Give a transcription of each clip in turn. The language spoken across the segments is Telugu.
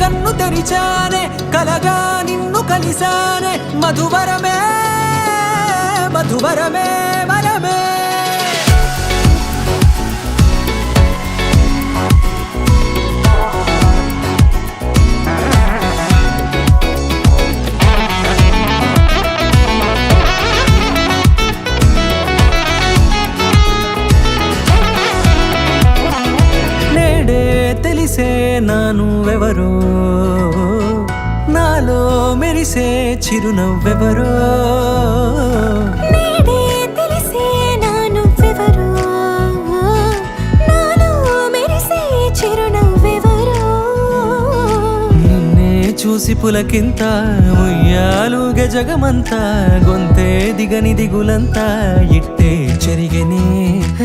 కన్ను తెరిచానే కలగా నిన్ను కలిసానే మధువరమే మధువరమే మనమే తెలిసే నానువెవరో నాలో మెరిసే చిరునవ్వెవరో నేడే తెలిసే నానువెవరో నాలో మెరిసే చిరునవ్వెవరో నిన్నే చూసి పులకింత ఉయ్యాలుగే జగమంతా గొంతే దిగని దిగులంతా ఇట్టే చెరిగని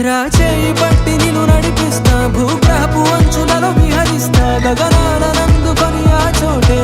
రాచేయి పట్టి నిన్ను నడిపిస్తా భూగ్రహపు అంచులలో విహరిస్తా గగనానందుకొని ఆ చోటే